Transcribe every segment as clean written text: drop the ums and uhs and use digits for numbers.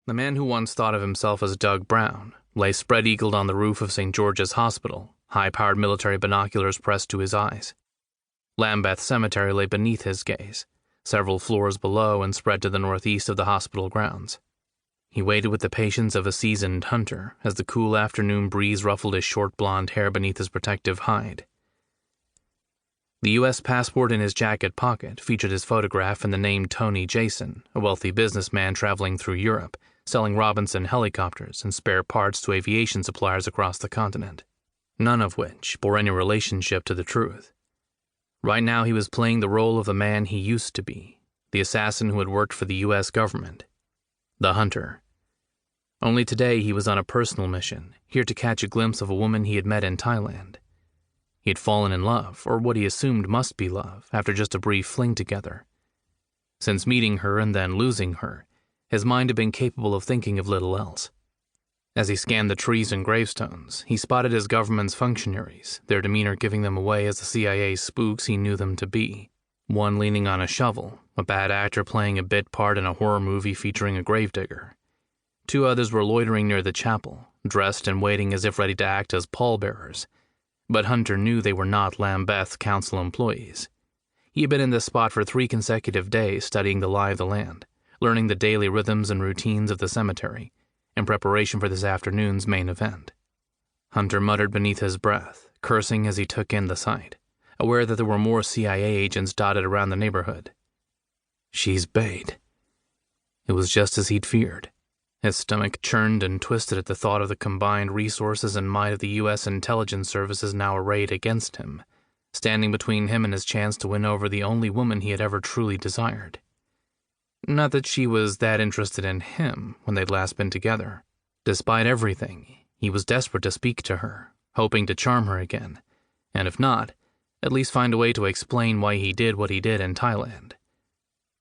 The man who once thought of himself as Doug Brown lay spread-eagled on the roof of St. George's Hospital, high-powered military binoculars pressed to his eyes. Lambeth Cemetery lay beneath his gaze, several floors below and spread to the northeast of the hospital grounds. He waited with the patience of a seasoned hunter as the cool afternoon breeze ruffled his short blonde hair beneath his protective hide. The U.S. passport in his jacket pocket featured his photograph and the name Tony Jason, a wealthy businessman traveling through Europe, selling Robinson helicopters and spare parts to aviation suppliers across the continent, none of which bore any relationship to the truth. Right now he was playing the role of the man he used to be, the assassin who had worked for the U.S. government, the hunter. Only today he was on a personal mission, here to catch a glimpse of a woman he had met in Thailand. He had fallen in love, or what he assumed must be love, after just a brief fling together. Since meeting her and then losing her, his mind had been capable of thinking of little else. As he scanned the trees and gravestones, he spotted his government's functionaries, their demeanor giving them away as the CIA spooks he knew them to be. One leaning on a shovel, a bad actor playing a bit part in a horror movie featuring a gravedigger. Two others were loitering near the chapel, dressed and waiting as if ready to act as pallbearers. But Hunter knew they were not Lambeth Council employees. He had been in this spot for 3 consecutive days studying the lie of the land, learning the daily rhythms and routines of the cemetery, in preparation for this afternoon's main event. Hunter muttered beneath his breath, cursing as he took in the sight, aware that there were more CIA agents dotted around the neighborhood. She's bait. It was just as he'd feared. His stomach churned and twisted at the thought of the combined resources and might of the U.S. intelligence services now arrayed against him, standing between him and his chance to win over the only woman he had ever truly desired. Not that she was that interested in him when they'd last been together. Despite everything, he was desperate to speak to her, hoping to charm her again, and if not, at least find a way to explain why he did what he did in Thailand.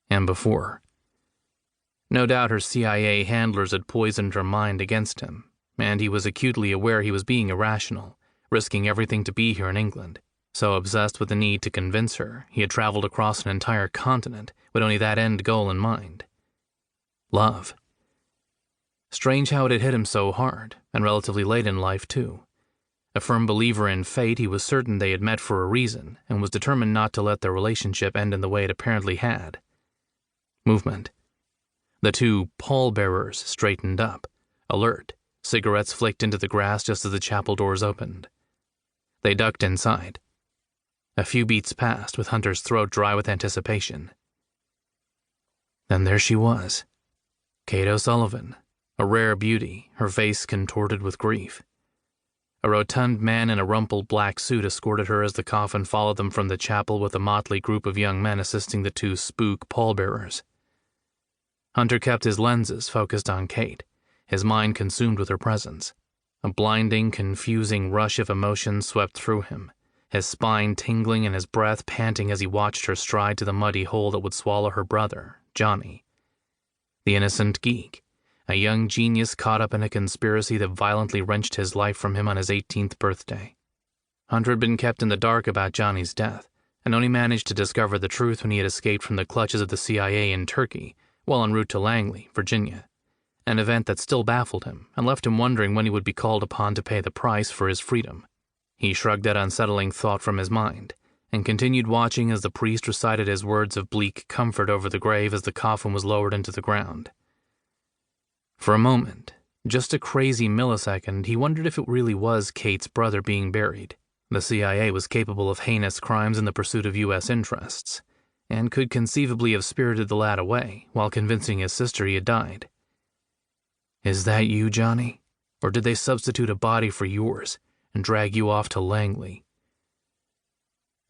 And before. No doubt her CIA handlers had poisoned her mind against him, and he was acutely aware he was being irrational, risking everything to be here in England. So obsessed with the need to convince her, he had traveled across an entire continent with only that end goal in mind. Love. Strange how it had hit him so hard, and relatively late in life, too. A firm believer in fate, he was certain they had met for a reason, and was determined not to let their relationship end in the way it apparently had. Movement. The two pallbearers straightened up, alert, cigarettes flicked into the grass just as the chapel doors opened. They ducked inside. A few beats passed, with Hunter's throat dry with anticipation. Then there she was, Kate O'Sullivan, a rare beauty, her face contorted with grief. A rotund man in a rumpled black suit escorted her as the coffin followed them from the chapel with a motley group of young men assisting the two spook pallbearers. Hunter kept his lenses focused on Kate, his mind consumed with her presence. A blinding, confusing rush of emotion swept through him, his spine tingling and his breath panting as he watched her stride to the muddy hole that would swallow her brother, Johnny. The innocent geek, a young genius caught up in a conspiracy that violently wrenched his life from him on his 18th birthday. Hunter had been kept in the dark about Johnny's death, and only managed to discover the truth when he had escaped from the clutches of the CIA in Turkey, while en route to Langley, Virginia, an event that still baffled him and left him wondering when he would be called upon to pay the price for his freedom. He shrugged that unsettling thought from his mind and continued watching as the priest recited his words of bleak comfort over the grave as the coffin was lowered into the ground. For a moment, just a crazy millisecond, he wondered if it really was Kate's brother being buried. The CIA was capable of heinous crimes in the pursuit of U.S. interests, and could conceivably have spirited the lad away while convincing his sister he had died. Is that you, Johnny? Or did they substitute a body for yours and drag you off to Langley?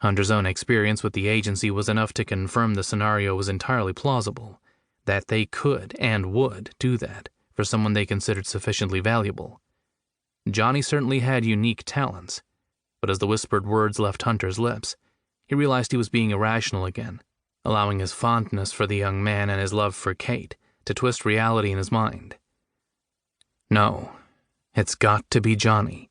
Hunter's own experience with the agency was enough to confirm the scenario was entirely plausible, that they could and would do that for someone they considered sufficiently valuable. Johnny certainly had unique talents, but as the whispered words left Hunter's lips, he realized he was being irrational again, allowing his fondness for the young man and his love for Kate to twist reality in his mind. No, it's got to be Johnny.